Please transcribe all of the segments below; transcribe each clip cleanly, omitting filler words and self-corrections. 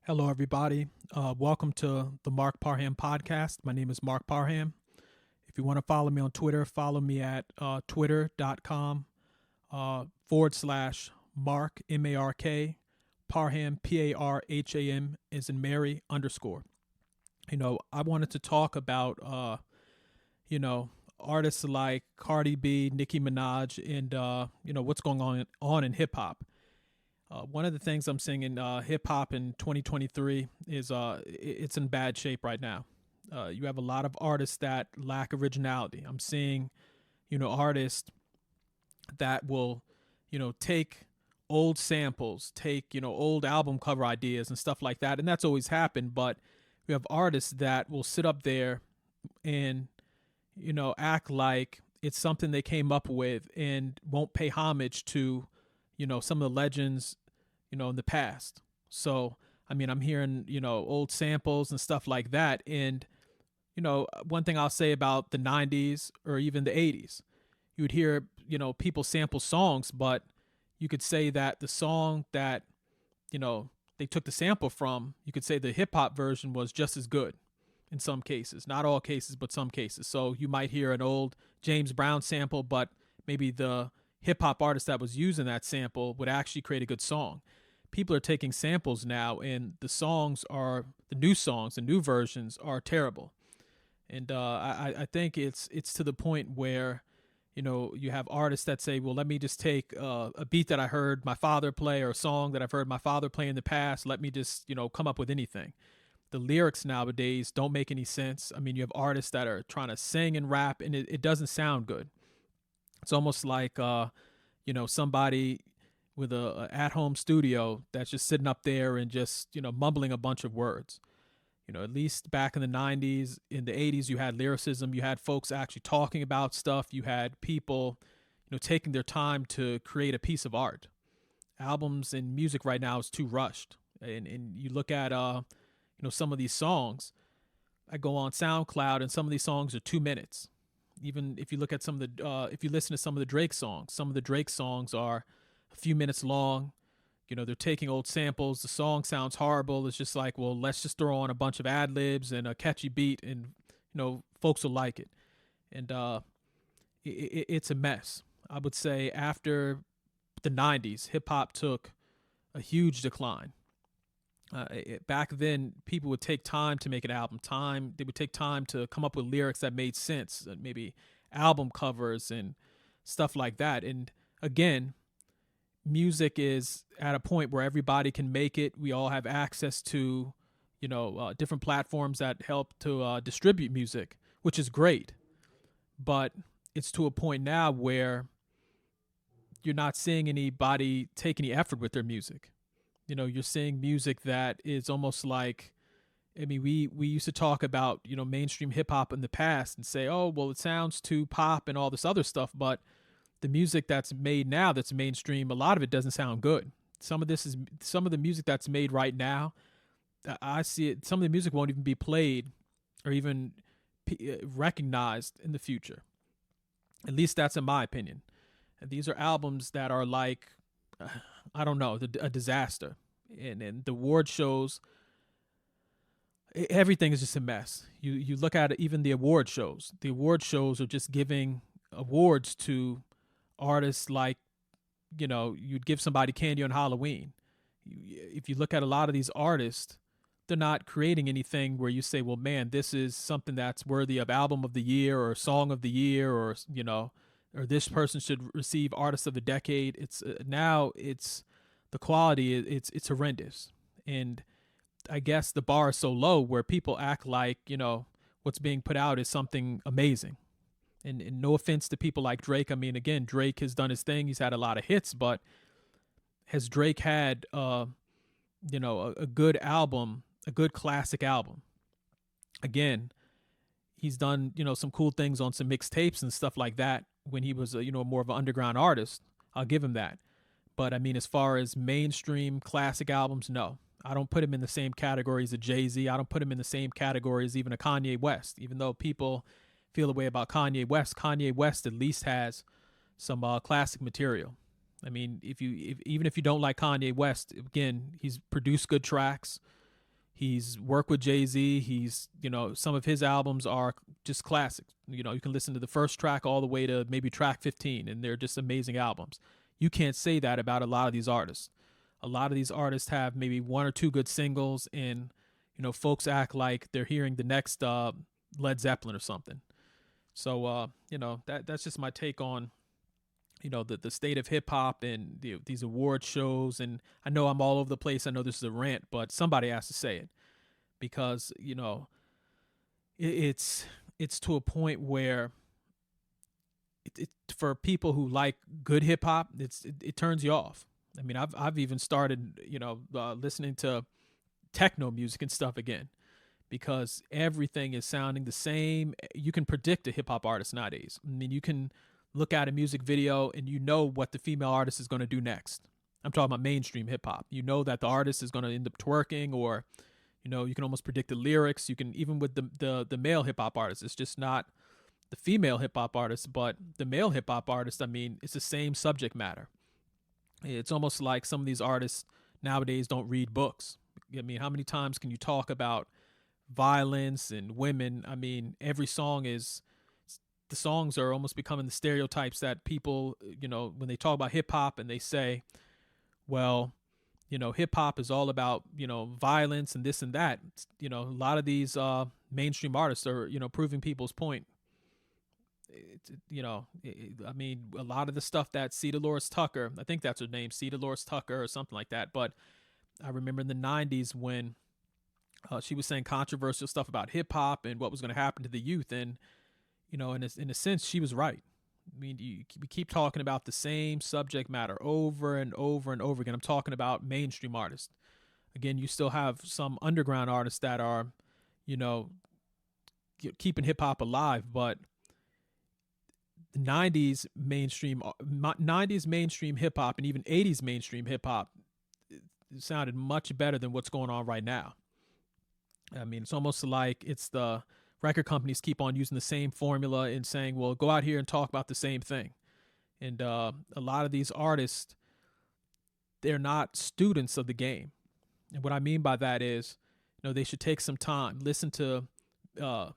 Hello, everybody. Welcome to the Mark Parham podcast. My name is Mark Parham. If you want to follow me on Twitter, follow me at twitter.com / Mark, MARK, Parham, PARHAM, is in Mary underscore. I wanted to talk about, you know, artists like Cardi B, Nicki Minaj, and, what's going on in hip hop. One of the things I'm seeing in hip hop in 2023 is it's in bad shape right now. You have a lot of artists that lack originality. I'm seeing, artists that will, take old samples, take, old album cover ideas and stuff like that. And that's always happened. But you have artists that will sit up there and, act like it's something they came up with and won't pay homage to, some of the legends, in the past. So, I mean, I'm hearing, old samples and stuff like that. And, one thing I'll say about the 90s or even the 80s, you would hear, people sample songs, but you could say that the song that, they took the sample from, you could say the hip hop version was just as good in some cases, not all cases, but some cases. So you might hear an old James Brown sample, but maybe the hip hop artist that was using that sample would actually create a good song. People are taking samples now, and the new songs, the new versions are terrible. And I think it's to the point where you have artists that say, well, let me just take a beat that I heard my father play or a song that I've heard my father play in the past. Let me just come up with anything. The lyrics nowadays don't make any sense. I mean, you have artists that are trying to sing and rap, and it doesn't sound good. It's almost like somebody with a at-home studio that's just sitting up there and just mumbling a bunch of words. At least back in the 90s, in the 80s, you had lyricism. You had folks actually talking about stuff. You had people, taking their time to create a piece of art. Albums and music right now is too rushed. And you look at, some of these songs. I go on SoundCloud, and some of these songs are 2 minutes. Even if you look at if you listen to some of the Drake songs, some of the Drake songs are a few minutes long. They're taking old samples. The song sounds horrible. It's just like, well, let's just throw on a bunch of ad libs and a catchy beat, and folks will like it. And it's a mess. I would say after the '90s, hip hop took a huge decline. Back then, people would take time to make an album. They would take time to come up with lyrics that made sense, maybe album covers and stuff like that. And again, music is at a point where everybody can make it. We all have access to, different platforms that help to distribute music, which is great. But it's to a point now where you're not seeing anybody take any effort with their music. You're seeing music that is almost like, I mean, we used to talk about, mainstream hip hop in the past and say, oh, well, it sounds too pop and all this other stuff. But the music that's made now that's mainstream, a lot of it doesn't sound good. Some of the music that's made right now. I see it. Some of the music won't even be played or even recognized in the future. At least that's in my opinion. And these are albums that are like, I don't know, a disaster. And the award shows, everything is just a mess. You look at it, even the award shows. The award shows are just giving awards to artists like, you'd give somebody candy on Halloween. If you look at a lot of these artists, they're not creating anything where you say, well, man, this is something that's worthy of album of the year or song of the year, or or this person should receive artist of the decade. It's now it's the quality. It's horrendous, and I guess the bar is so low where people act like what's being put out is something amazing. And no offense to people like Drake. I mean, again, Drake has done his thing. He's had a lot of hits, but has Drake had a good album, a good classic album? Again, he's done some cool things on some mixtapes and stuff like that when he was more of an underground artist. I'll give him that. But I mean, as far as mainstream classic albums, no. I don't put him in the same category as a Jay-Z. I don't put him in the same category as even a Kanye West. Even though people feel the way about Kanye West at least has some classic material. I mean, even if you don't like Kanye West, again, he's produced good tracks. He's worked with Jay-Z. He's, some of his albums are just classics. You can listen to the first track all the way to maybe track 15, and they're just amazing albums. You can't say that about a lot of these artists. A lot of these artists have maybe one or two good singles, and, folks act like they're hearing the next Led Zeppelin or something. So, that's just my take on, the state of hip hop and these award shows. And I know I'm all over the place. I know this is a rant, but somebody has to say it, because, it's to a point where for people who like good hip hop, it turns you off. I mean, I've even started, listening to techno music and stuff again, because everything is sounding the same. You can predict a hip hop artist nowadays. I mean, you can look at a music video and you know what the female artist is going to do next. I'm talking about mainstream hip hop. You know that the artist is going to end up twerking, or, you can almost predict the lyrics. You can, even with the male hip hop artists, it's just not the female hip hop artists, but the male hip hop artists. I mean, it's the same subject matter. It's almost like some of these artists nowadays don't read books. I mean, how many times can you talk about violence and women? I mean, every song is, the songs are almost becoming the stereotypes that people, when they talk about hip hop and they say, well, hip hop is all about, violence and this and that. A lot of these mainstream artists are, proving people's point. I mean, a lot of the stuff that C. Dolores Tucker, I think that's her name, C. Dolores Tucker or something like that. But I remember in the 90s when she was saying controversial stuff about hip hop and what was going to happen to the youth. And, in a sense, she was right. I mean, we keep talking about the same subject matter over and over and over again. I'm talking about mainstream artists. Again, you still have some underground artists that are, keeping hip hop alive, but the 90s mainstream hip hop and even 80s mainstream hip hop sounded much better than what's going on right now. I mean, it's almost like it's the record companies keep on using the same formula and saying, well, go out here and talk about the same thing. And a lot of these artists, they're not students of the game. And what I mean by that is, they should take some time, listen to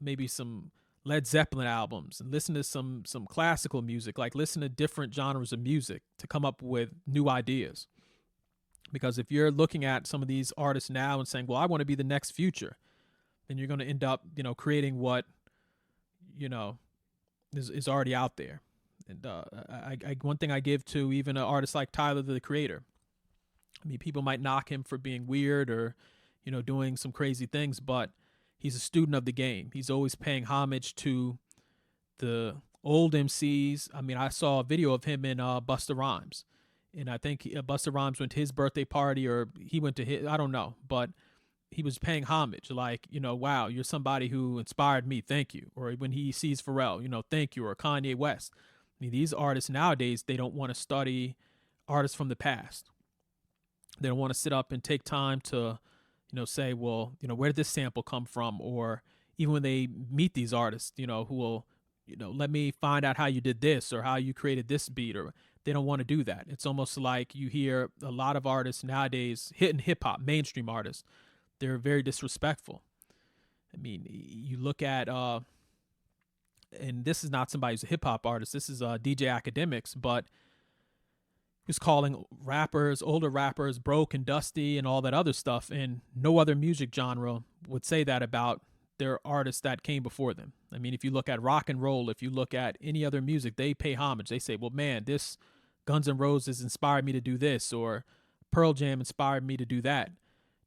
maybe some Led Zeppelin albums, and listen to some classical music, like listen to different genres of music to come up with new ideas. Because if you're looking at some of these artists now and saying, well, I want to be the next Future, then you're going to end up, creating what, is already out there. And I one thing I give to even an artist like Tyler, the Creator. I mean, people might knock him for being weird or, doing some crazy things, but he's a student of the game. He's always paying homage to the old MCs. I mean, I saw a video of him in Busta Rhymes. And I think Busta Rhymes went to his birthday party, or he went to his, I don't know. But he was paying homage, like, wow, you're somebody who inspired me, thank you. Or when he sees Pharrell, thank you. Or Kanye West. I mean, these artists nowadays, they don't want to study artists from the past. They don't want to sit up and take time to, say, well, where did this sample come from? Or even when they meet these artists, who will, let me find out how you did this or how you created this beat. Or they don't want to do that. It's almost like you hear a lot of artists nowadays hitting hip hop, mainstream artists. They're very disrespectful. I mean, you look at, and this is not somebody who's a hip hop artist. This is DJ Academics, but he's calling older rappers broke and dusty and all that other stuff. And no other music genre would say that about their artists that came before them. I mean, if you look at rock and roll, if you look at any other music, they pay homage. They say, well, man, this Guns N' Roses inspired me to do this, or Pearl Jam inspired me to do that.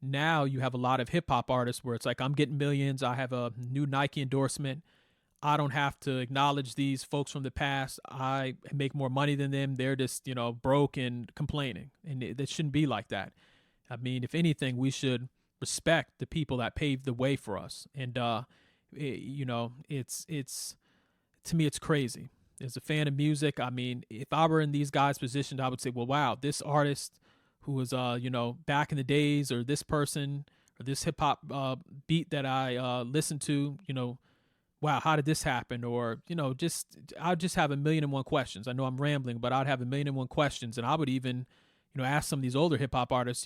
Now you have a lot of hip hop artists where it's like, I'm getting millions. I have a new Nike endorsement. I don't have to acknowledge these folks from the past. I make more money than them. They're just, broke and complaining. And it shouldn't be like that. I mean, if anything, we should respect the people that paved the way for us. And, it's to me, it's crazy. As a fan of music, I mean, if I were in these guys' positions, I would say, well, wow, this artist who was, back in the days, or this person or this hip hop beat that I listened to, wow, how did this happen? Or, I'd just have a million and one questions. I know I'm rambling, but I'd have a million and one questions. And I would even, ask some of these older hip hop artists,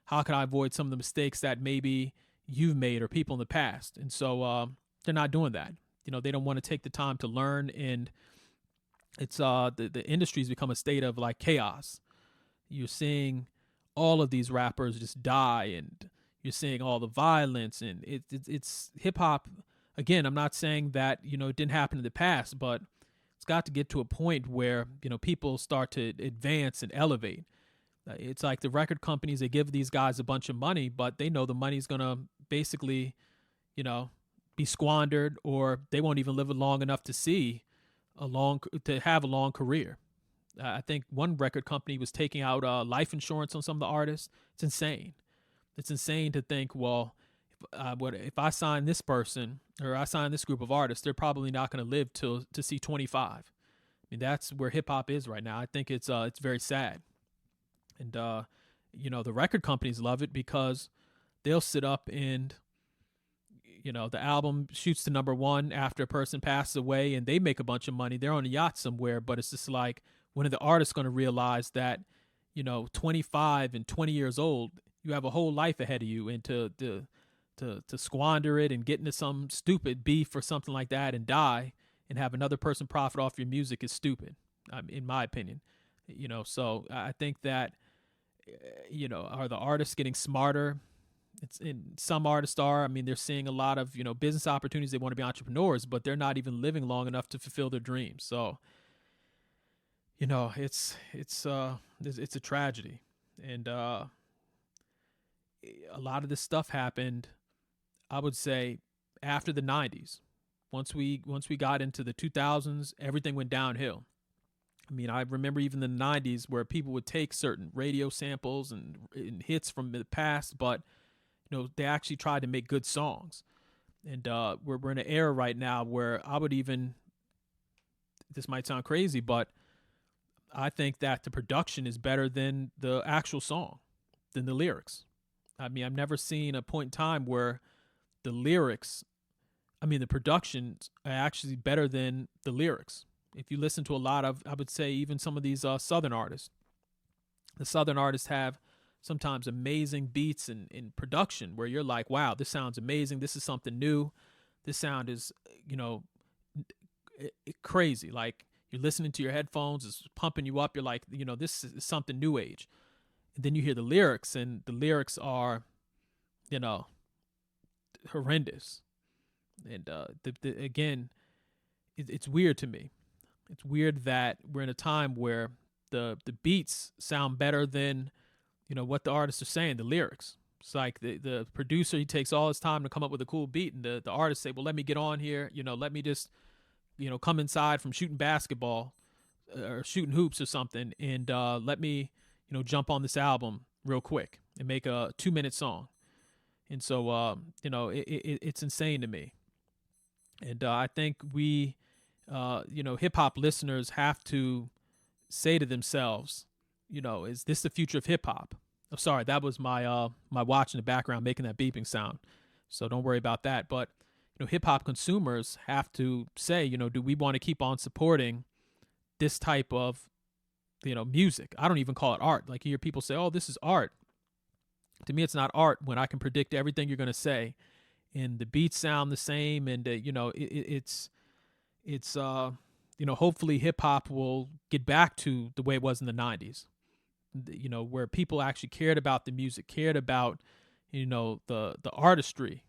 how can I avoid some of the mistakes that maybe, you've made or people in the past. And so they're not doing that. They don't want to take the time to learn, and it's the industry's become a state of like chaos. You're seeing all of these rappers just die, and you're seeing all the violence, and it's hip hop. Again, I'm not saying that it didn't happen in the past, but it's got to get to a point where people start to advance and elevate. It's like the record companies, they give these guys a bunch of money, but they know the money's gonna basically, be squandered, or they won't even live long enough to have a long career. I think one record company was taking out life insurance on some of the artists. It's insane. It's insane to think, well, if I sign this person or I sign this group of artists, they're probably not going to live to see 25. I mean, that's where hip hop is right now. I think it's very sad. And the record companies love it because they'll sit up and the album shoots to #1 after a person passes away, and they make a bunch of money. They're on a yacht somewhere, but it's just like, when are the artists going to realize that 25 and 20 years old, you have a whole life ahead of you, and to squander it and get into some stupid beef or something like that and die and have another person profit off your music is stupid, in my opinion. So I think that are the artists getting smarter? Some artists are. I mean, they're seeing a lot of business opportunities. They want to be entrepreneurs, but they're not even living long enough to fulfill their dreams. So it's a tragedy, and a lot of this stuff happened, I would say, after the 90s. Once we got into the 2000s, everything went downhill. I mean, I remember even in the 90s where people would take certain radio samples and hits from the past, but they actually tried to make good songs. And we're in an era right now where this might sound crazy, but I think that the production is better than the actual song, than the lyrics. I mean, I've never seen a point in time where the production are actually better than the lyrics. If you listen to a lot of, I would say, even some of these Southern artists, the Southern artists have sometimes amazing beats and production where you're like, wow, this sounds amazing. This is something new. This sound is, crazy. Like, you're listening to your headphones, it's pumping you up. You're like, this is something new age. And then you hear the lyrics, and the lyrics are, horrendous. And again, it's weird to me. It's weird that we're in a time where the beats sound better than what the artists are saying, the lyrics. It's like the producer, he takes all his time to come up with a cool beat, and the artists say, well, let me get on here, let me just come inside from shooting basketball or shooting hoops or something, and let me jump on this album real quick and make a 2-minute song. And so it's insane to me. And I think we hip hop listeners have to say to themselves, is this the future of hip hop? I'm sorry, that was my my watch in the background making that beeping sound. So don't worry about that. But hip hop consumers have to say, do we want to keep on supporting this type of music? I don't even call it art. Like, you hear people say, oh, this is art. To me, it's not art when I can predict everything you're going to say, and the beats sound the same, and it's hopefully hip hop will get back to the way it was in the 90s. Where people actually cared about the music, cared about the artistry,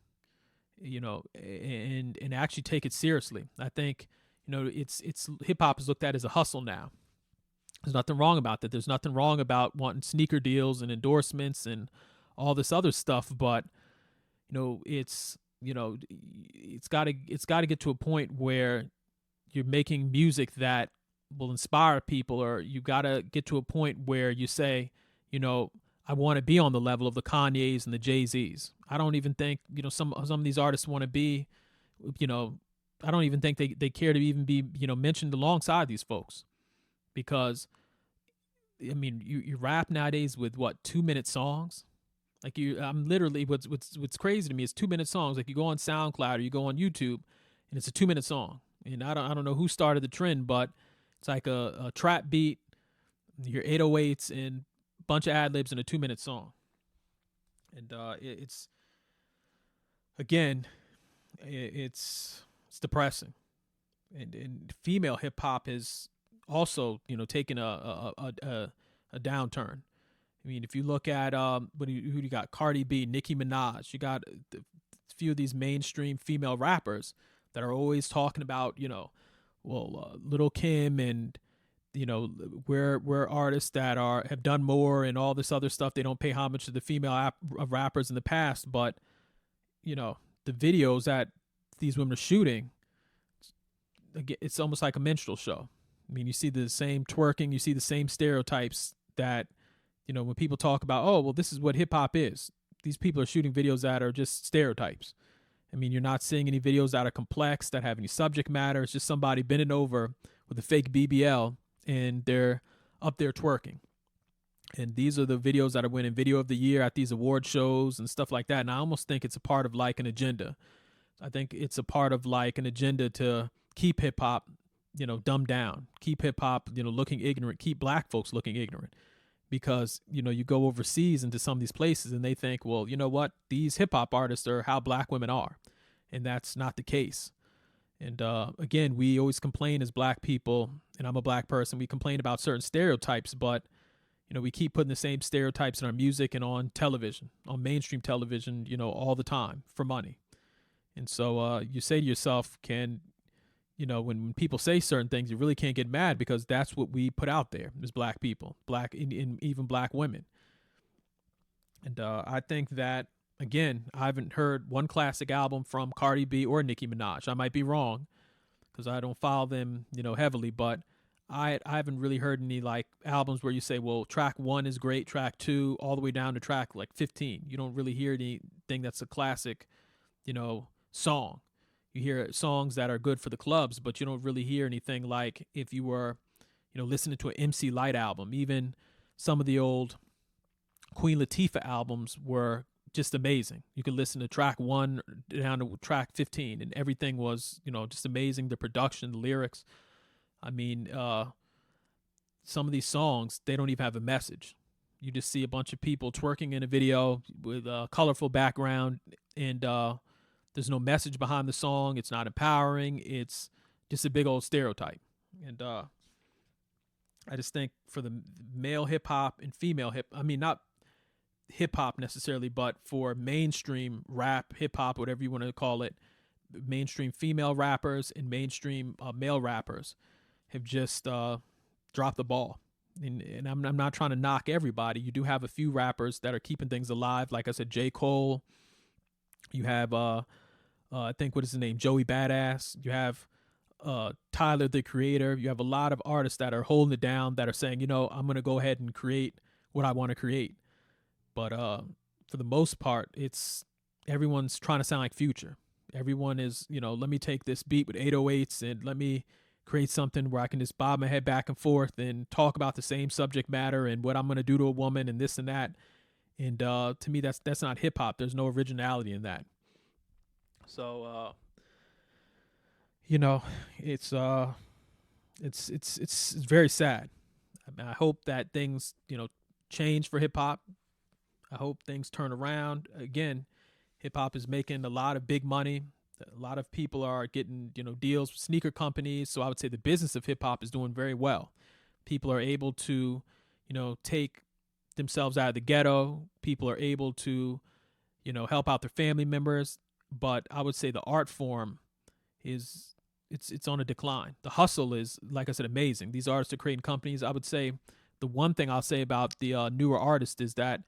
and actually take it seriously. I think it's hip hop is looked at as a hustle now. There's nothing wrong about that. There's nothing wrong about wanting sneaker deals and endorsements and all this other stuff, but it's got to get to a point where you're making music that will inspire people, or you got to get to a point where you say, I want to be on the level of the Kanyes and the Jay-Z's. I don't even think, some of these artists want to be, I don't even think they care to even be, mentioned alongside these folks. Because, I mean, you rap nowadays with 2-minute songs? Like, I'm literally, what's crazy to me is 2-minute songs. Like, you go on SoundCloud or you go on YouTube and it's a 2-minute song. And I don't know who started the trend, but it's like a trap beat, your 808s, and a bunch of ad libs in a 2-minute song. And it's again, it's depressing. And female hip hop has also, taken a downturn. I mean, if you look at who you got, Cardi B, Nicki Minaj, you got a few of these mainstream female rappers that are always talking about, Little Kim, and we're artists that have done more and all this other stuff. They don't pay homage to the female rappers in the past, but the videos that these women are shooting, it's almost like a minstrel show. I mean, you see the same twerking, you see the same stereotypes that, when people talk about, oh, well, this is what hip hop is. These people are shooting videos that are just stereotypes. I mean, you're not seeing any videos that are complex, that have any subject matter. It's just somebody bending over with a fake BBL and they're up there twerking. And these are the videos that are winning video of the year at these award shows and stuff like that. And I almost think it's a part of like an agenda. I think it's a part of like an agenda to keep hip hop, dumbed down, keep hip hop, looking ignorant, keep black folks looking ignorant. Because, you go overseas into some of these places and they think, well, you know what? These hip hop artists are how black women are. And that's not the case. And again, we always complain as black people, and I'm a black person, we complain about certain stereotypes, but we keep putting the same stereotypes in our music and on television, on mainstream television, all the time for money. And so you say to yourself, when people say certain things, you really can't get mad because that's what we put out there as black people, in even black women. And I think that, again, I haven't heard one classic album from Cardi B or Nicki Minaj. I might be wrong because I don't follow them, heavily, but I haven't really heard any like albums where you say, well, track 1 is great, track 2, all the way down to track like 15. You don't really hear anything that's a classic, song. You hear songs that are good for the clubs, but you don't really hear anything like if you were, listening to an MC Light album. Even some of the old Queen Latifah albums were just amazing. You could listen to track 1 down to track 15 and everything was, just amazing. The production, the lyrics. I mean, some of these songs, they don't even have a message. You just see a bunch of people twerking in a video with a colorful background, and there's no message behind the song. It's not empowering. It's just a big old stereotype. And I just think for the male hip hop and female not hip hop necessarily, but for mainstream rap, hip hop, whatever you want to call it, mainstream female rappers and mainstream male rappers have just dropped the ball. And I'm not trying to knock everybody. You do have a few rappers that are keeping things alive. Like I said, J. Cole. You have, I think, what is his name? Joey Badass. You have Tyler, the Creator. You have a lot of artists that are holding it down, that are saying, I'm going to go ahead and create what I want to create. But for the most part, everyone's trying to sound like Future. Everyone is, let me take this beat with 808s and let me create something where I can just bob my head back and forth and talk about the same subject matter and what I'm going to do to a woman and this and that. And to me, that's not hip hop. There's no originality in that. So, it's very sad. I hope that things, change for hip hop. I hope things turn around. Again, hip hop is making a lot of big money. A lot of people are getting, deals with sneaker companies. So I would say the business of hip hop is doing very well. People are able to, take themselves out of the ghetto. People are able to, help out their family members. But I would say the art form it's on a decline. The hustle is, like I said, amazing. These artists are creating companies. I would say the one thing I'll say about the newer artists is that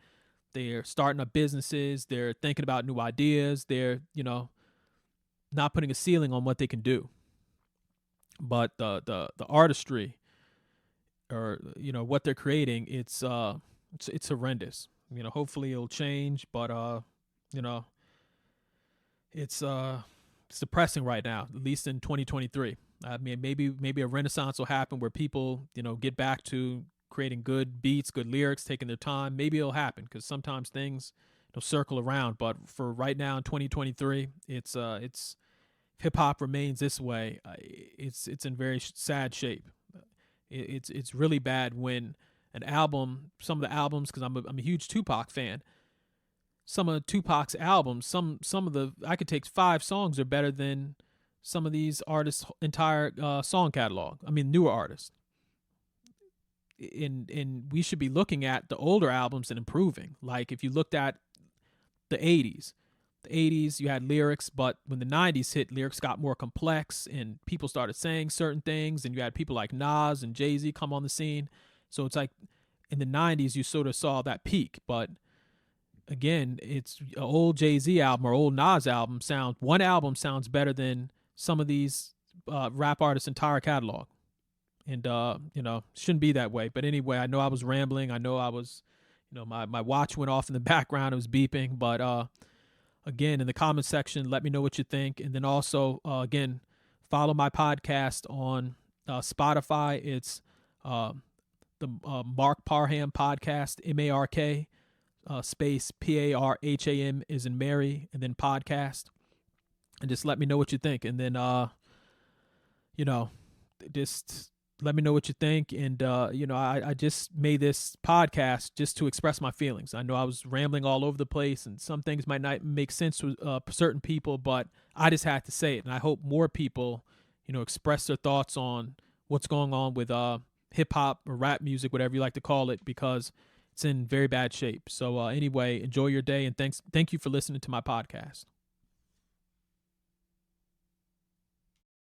they're starting up businesses. They're thinking about new ideas. They're, not putting a ceiling on what they can do. But the artistry, or what they're creating, it's horrendous. Hopefully it'll change, but it's depressing right now, at least in 2023. I mean, maybe a renaissance will happen where people get back to creating good beats, good lyrics, taking their time. Maybe it'll happen because sometimes things circle around. But for right now in 2023, it's hip hop remains this way. It's in very sad shape. It's really bad when an album, some of the albums, because I'm a huge Tupac fan. some of Tupac's albums. Some of the I could take 5 songs are better than some of these artists' entire song catalog. I mean, newer artists. And we should be looking at the older albums and improving. Like if you looked at the 80s. The 80s, you had lyrics, but when the 90s hit, lyrics got more complex and people started saying certain things, and you had people like Nas and Jay-Z come on the scene. So it's like in the 90s, you sort of saw that peak. But again, it's an old Jay-Z album or old Nas album one album sounds better than some of these rap artists' entire catalog. And, shouldn't be that way. But anyway, I know I was rambling. I know I was, my watch went off in the background. It was beeping. But again, in the comment section, let me know what you think. And then also, again, follow my podcast on Spotify. It's the Mark Parham podcast, M-A-R-K, space P-A-R-H-A-M is in Mary, and then podcast. And just let me know what you think. And then, just let me know what you think. And, I just made this podcast just to express my feelings. I know I was rambling all over the place and some things might not make sense to certain people, but I just had to say it. And I hope more people, express their thoughts on what's going on with hip hop or rap music, whatever you like to call it, because it's in very bad shape. So anyway, enjoy your day. And thank you for listening to my podcast.